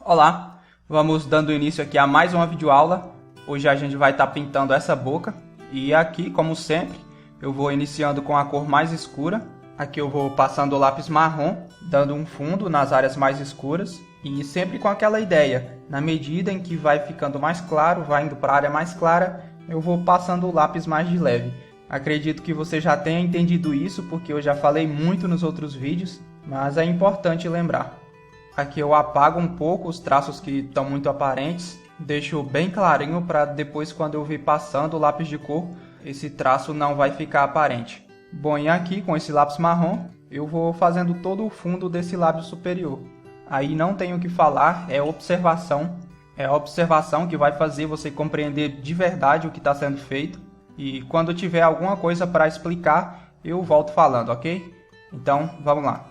Olá, vamos dando início aqui a mais uma videoaula. Hoje a gente vai estar pintando essa boca e aqui, como sempre, eu vou iniciando com a cor mais escura. Aqui eu vou passando o lápis marrom, dando um fundo nas áreas mais escuras e sempre com aquela ideia, na medida em que vai ficando mais claro, vai indo para a área mais clara, eu vou passando o lápis mais de leve. Acredito que você já tenha entendido isso porque eu já falei muito nos outros vídeos, mas é importante lembrar. Aqui eu apago um pouco os traços que estão muito aparentes, deixo bem clarinho para depois, quando eu vir passando o lápis de cor, esse traço não vai ficar aparente. Bom, e aqui com esse lápis marrom eu vou fazendo todo o fundo desse lábio superior. Aí não tenho o que falar, é observação. É a observação que vai fazer você compreender de verdade o que está sendo feito. E quando tiver alguma coisa para explicar, eu volto falando, ok? Então, vamos lá.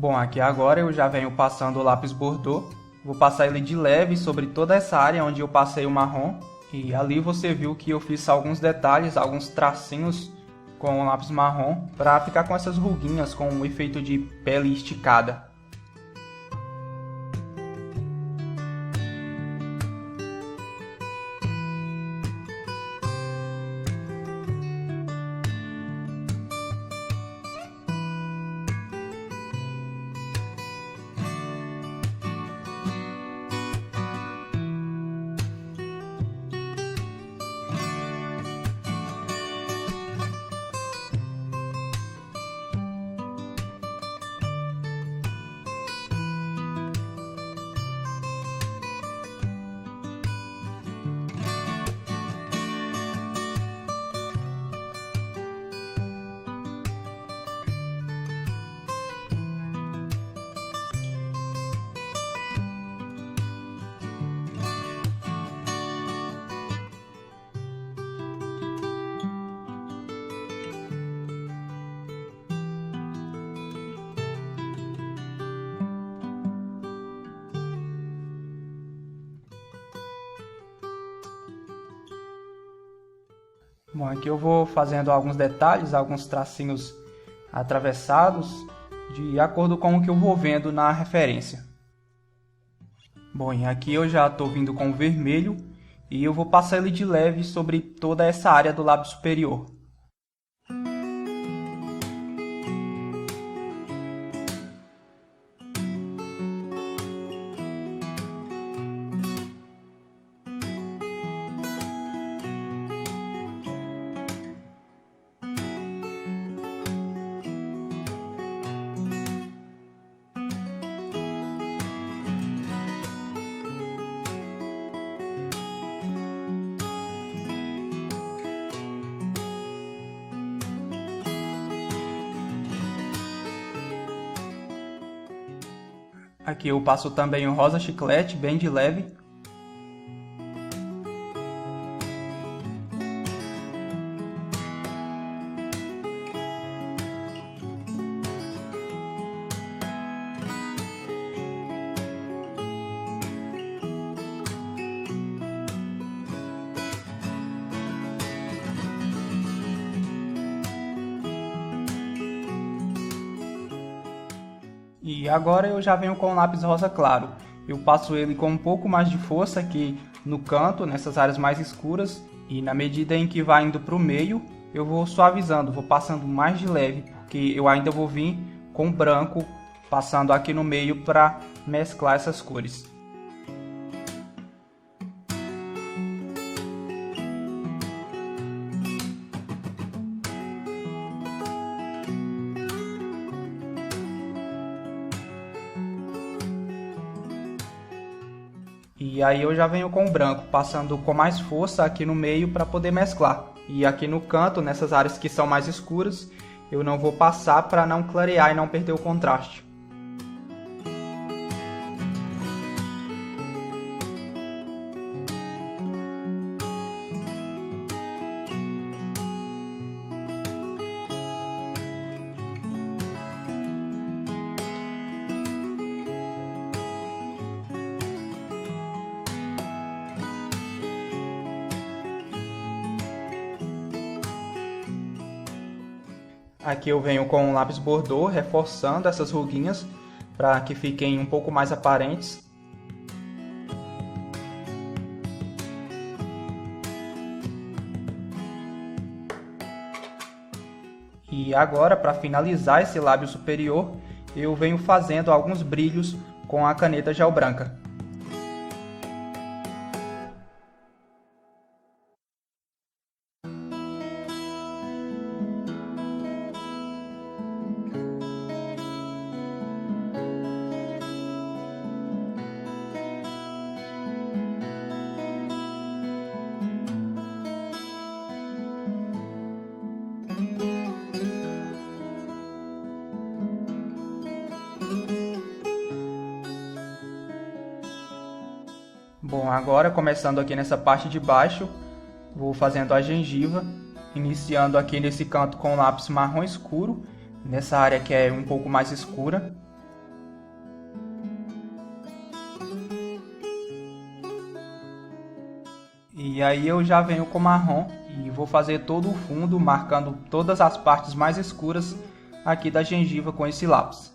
Bom, aqui agora eu já venho passando o lápis bordô. Vou passar ele de leve sobre toda essa área onde eu passei o marrom. E ali você viu que eu fiz alguns detalhes, alguns tracinhos com o lápis marrom para ficar com essas ruguinhas, com um efeito de pele esticada. Bom, aqui eu vou fazendo alguns detalhes, alguns tracinhos atravessados, de acordo com o que eu vou vendo na referência. Bom, e aqui eu já estou vindo com o vermelho e eu vou passar ele de leve sobre toda essa área do lábio superior. Aqui eu passo também o rosa chiclete, bem de leve. E agora eu já venho com o lápis rosa claro. Eu passo ele com um pouco mais de força aqui no canto, nessas áreas mais escuras. E na medida em que vai indo para o meio, eu vou suavizando, vou passando mais de leve, porque eu ainda vou vir com branco, passando aqui no meio para mesclar essas cores. E aí eu já venho com o branco, passando com mais força aqui no meio para poder mesclar. E aqui no canto, nessas áreas que são mais escuras, eu não vou passar para não clarear e não perder o contraste. Aqui eu venho com o lápis bordô, reforçando essas ruguinhas para que fiquem um pouco mais aparentes. E agora, para finalizar esse lábio superior, eu venho fazendo alguns brilhos com a caneta gel branca. Bom, agora começando aqui nessa parte de baixo, vou fazendo a gengiva, iniciando aqui nesse canto com o lápis marrom escuro, nessa área que é um pouco mais escura. E aí eu já venho com marrom e vou fazer todo o fundo, marcando todas as partes mais escuras aqui da gengiva com esse lápis.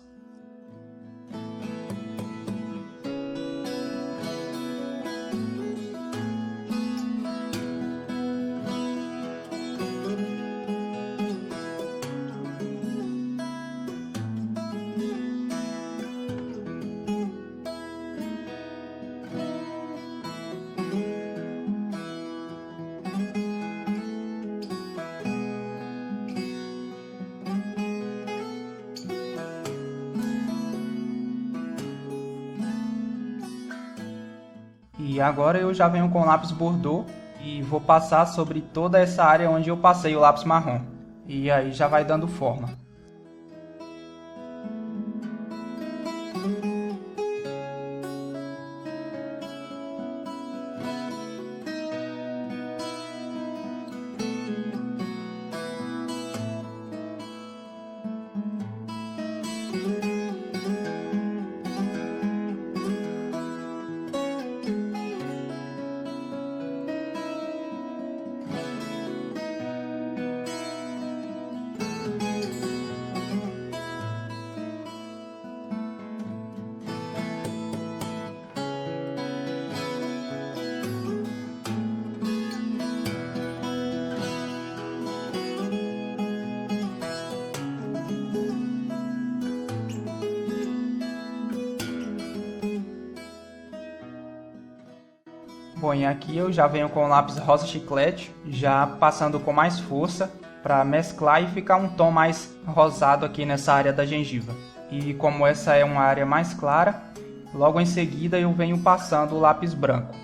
E agora eu já venho com o lápis bordô e vou passar sobre toda essa área onde eu passei o lápis marrom. E aí já vai dando forma. Bom, e aqui eu já venho com o lápis rosa chiclete, já passando com mais força para mesclar e ficar um tom mais rosado aqui nessa área da gengiva. E como essa é uma área mais clara, logo em seguida eu venho passando o lápis branco.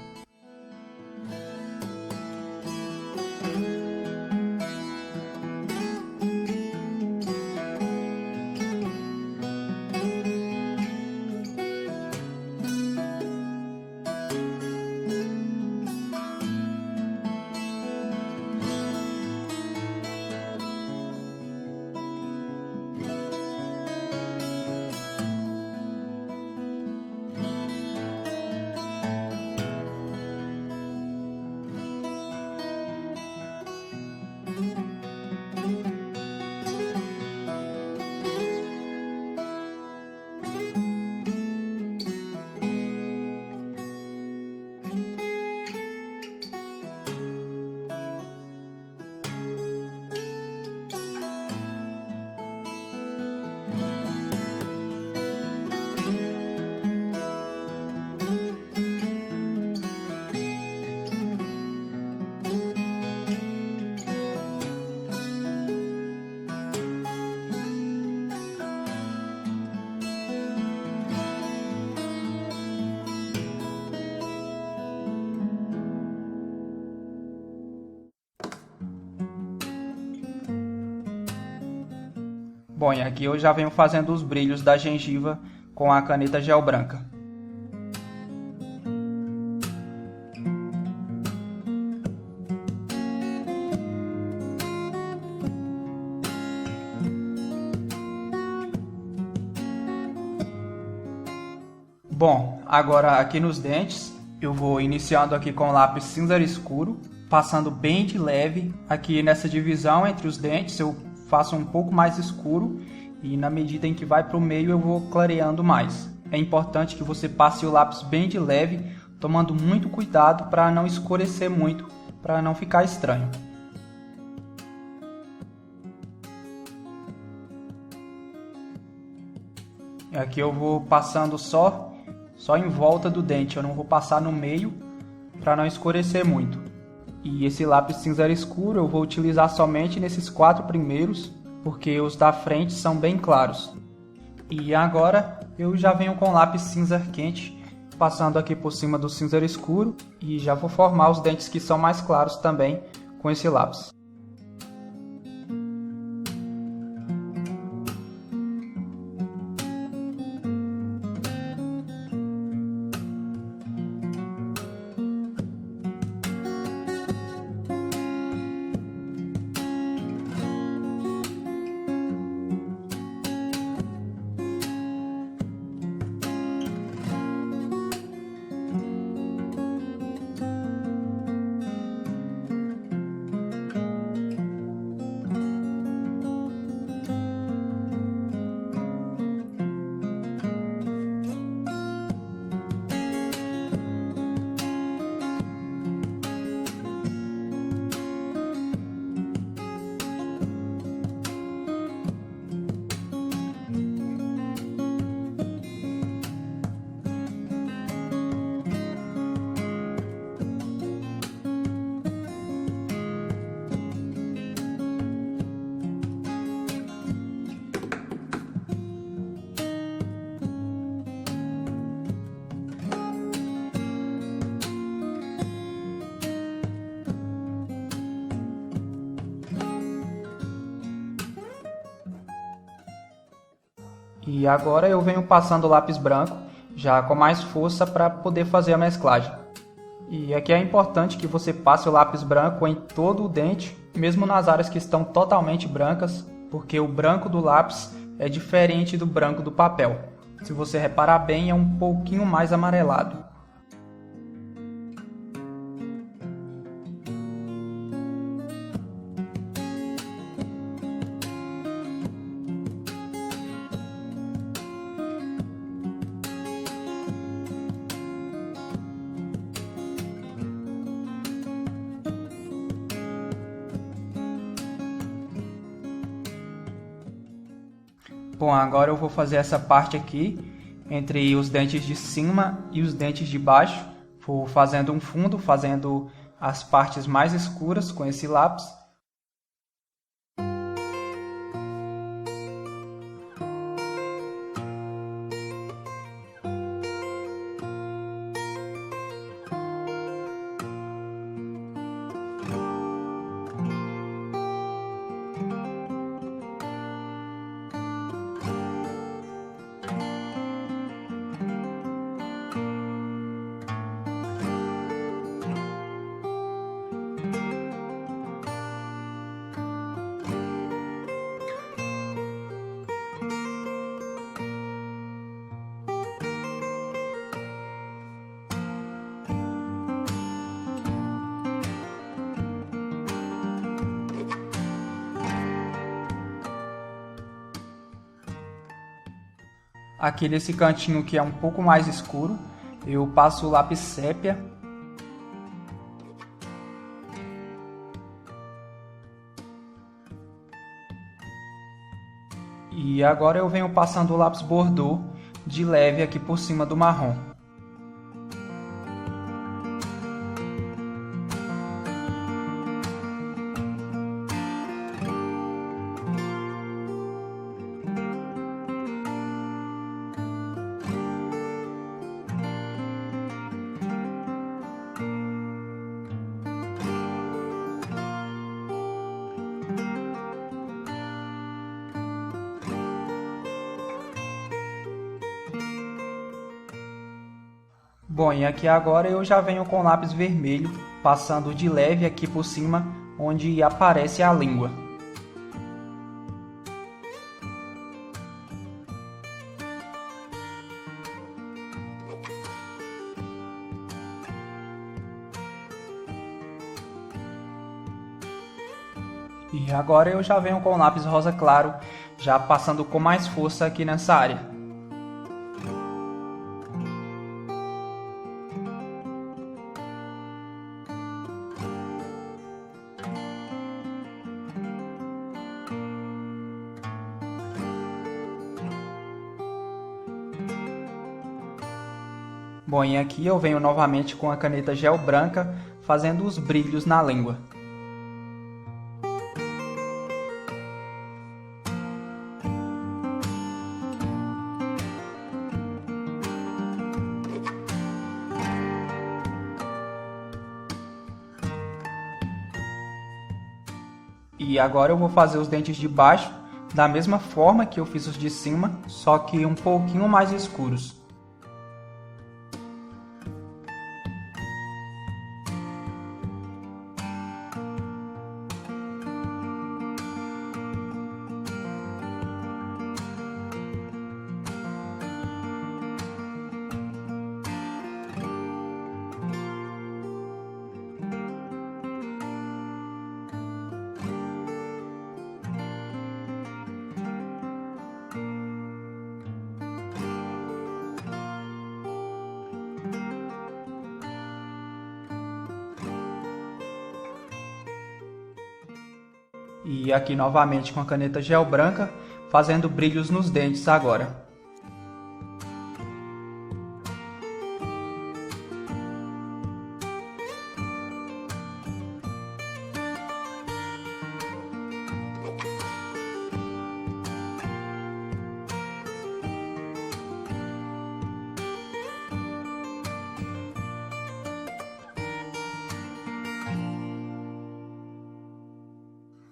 Bom, e aqui eu já venho fazendo os brilhos da gengiva com a caneta gel branca. Bom, agora aqui nos dentes, eu vou iniciando aqui com o lápis cinza escuro, passando bem de leve. Aqui nessa divisão entre os dentes eu faço um pouco mais escuro e na medida em que vai para o meio eu vou clareando mais. É importante que você passe o lápis bem de leve, tomando muito cuidado para não escurecer muito, para não ficar estranho. E aqui eu vou passando só em volta do dente, eu não vou passar no meio para não escurecer muito. E esse lápis cinza escuro eu vou utilizar somente nesses 4 primeiros, porque os da frente são bem claros. E agora eu já venho com o lápis cinza quente, passando aqui por cima do cinza escuro e já vou formar os dentes que são mais claros também com esse lápis. E agora eu venho passando o lápis branco, já com mais força para poder fazer a mesclagem. E aqui é importante que você passe o lápis branco em todo o dente, mesmo nas áreas que estão totalmente brancas, porque o branco do lápis é diferente do branco do papel. Se você reparar bem, é um pouquinho mais amarelado. Bom, agora eu vou fazer essa parte aqui, entre os dentes de cima e os dentes de baixo. Vou fazendo um fundo, fazendo as partes mais escuras com esse lápis. Aqui nesse cantinho que é um pouco mais escuro, eu passo o lápis sépia. E agora eu venho passando o lápis bordô de leve aqui por cima do marrom. Bom, e aqui agora eu já venho com o lápis vermelho, passando de leve aqui por cima, onde aparece a língua. E agora eu já venho com o lápis rosa claro, já passando com mais força aqui nessa área. Bom, e aqui eu venho novamente com a caneta gel branca, fazendo os brilhos na língua. E agora eu vou fazer os dentes de baixo da mesma forma que eu fiz os de cima, só que um pouquinho mais escuros. E aqui novamente com a caneta gel branca, fazendo brilhos nos dentes agora.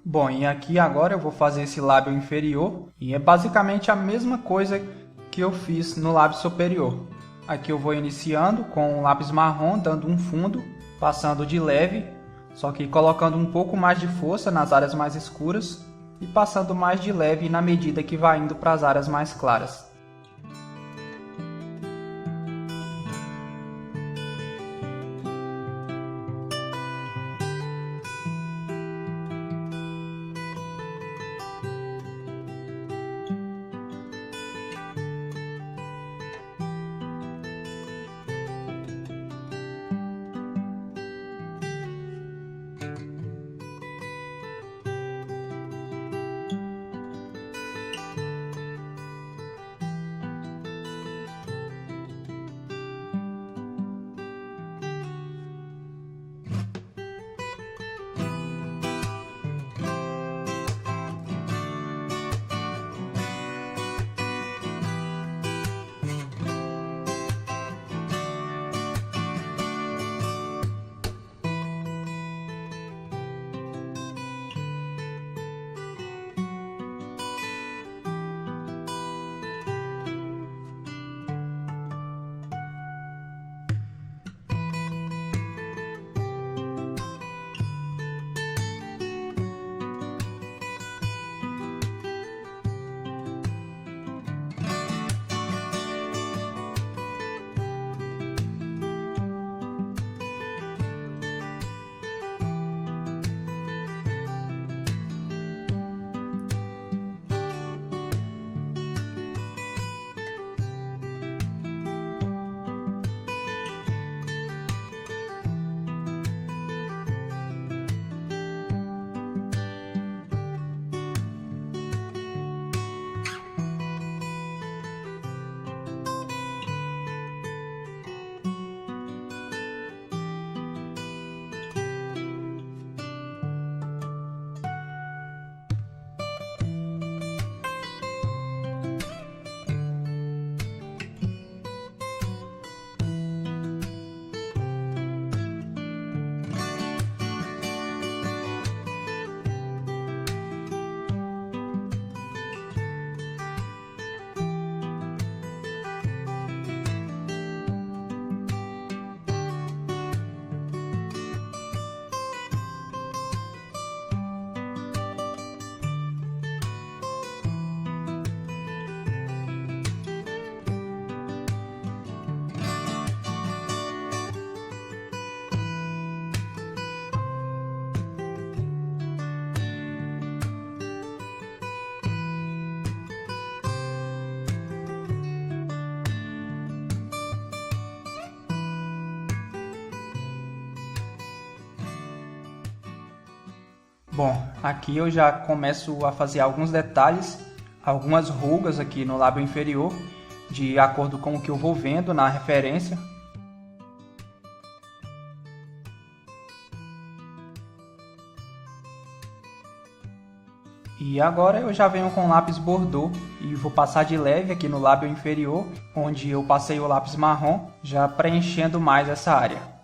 Bom, e aqui agora eu vou fazer esse lábio inferior e é basicamente a mesma coisa que eu fiz no lábio superior. Aqui eu vou iniciando com o lápis marrom, dando um fundo, passando de leve, só que colocando um pouco mais de força nas áreas mais escuras e passando mais de leve na medida que vai indo para as áreas mais claras. Bom, aqui eu já começo a fazer alguns detalhes, algumas rugas aqui no lábio inferior, de acordo com o que eu vou vendo na referência. E agora eu já venho com lápis bordô e vou passar de leve aqui no lábio inferior, onde eu passei o lápis marrom, já preenchendo mais essa área.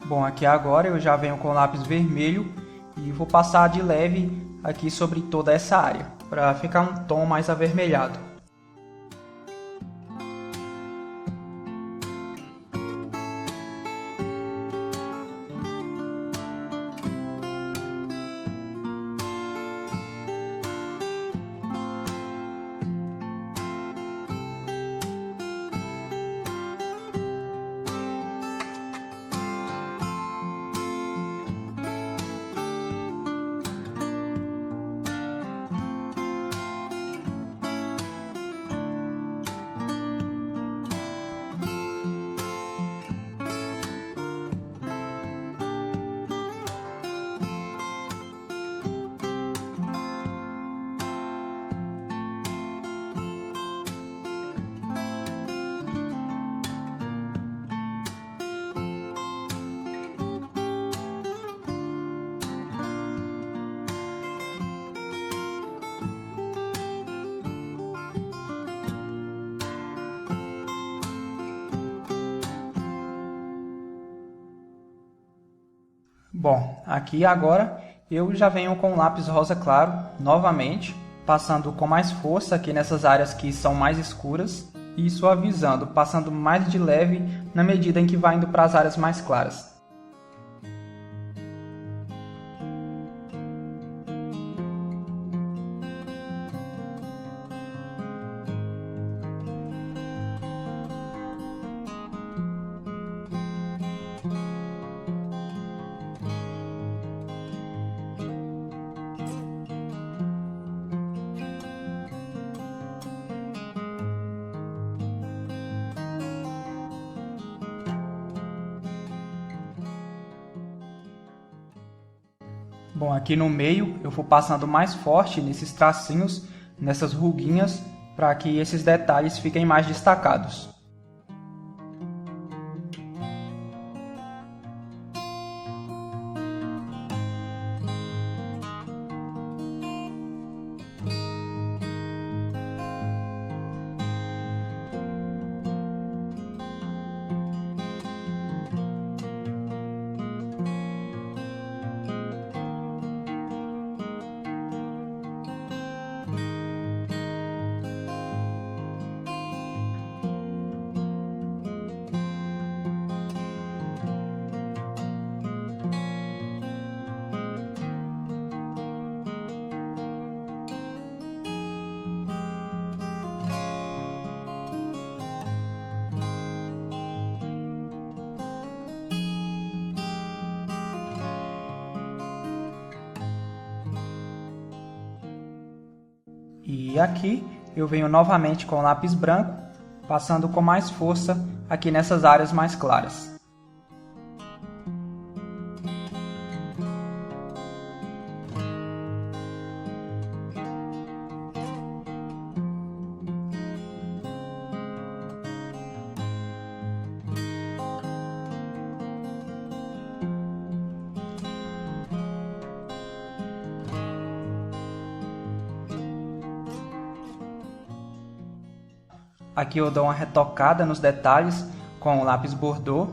Bom, aqui agora eu já venho com o lápis vermelho e vou passar de leve aqui sobre toda essa área, para ficar um tom mais avermelhado. Bom, aqui agora eu já venho com o lápis rosa claro, novamente, passando com mais força aqui nessas áreas que são mais escuras e suavizando, passando mais de leve na medida em que vai indo para as áreas mais claras. Bom, aqui no meio eu vou passando mais forte nesses tracinhos, nessas ruguinhas, para que esses detalhes fiquem mais destacados. E aqui eu venho novamente com o lápis branco, passando com mais força aqui nessas áreas mais claras. Aqui eu dou uma retocada nos detalhes com o lápis Bordeaux.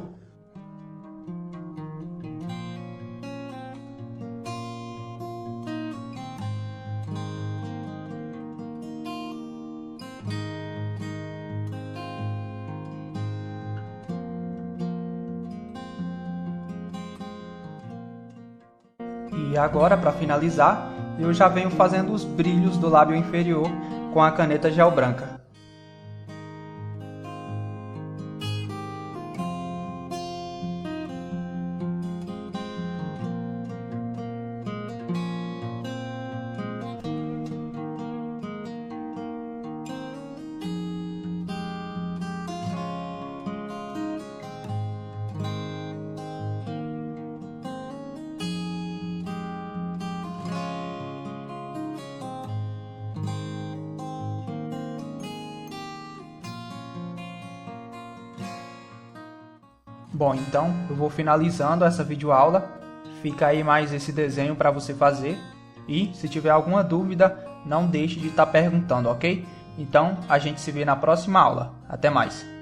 E agora, para finalizar, eu já venho fazendo os brilhos do lábio inferior com a caneta gel branca. Bom, então eu vou finalizando essa videoaula. Fica aí mais esse desenho para você fazer. E se tiver alguma dúvida, não deixe de estar perguntando, ok? Então a gente se vê na próxima aula. Até mais!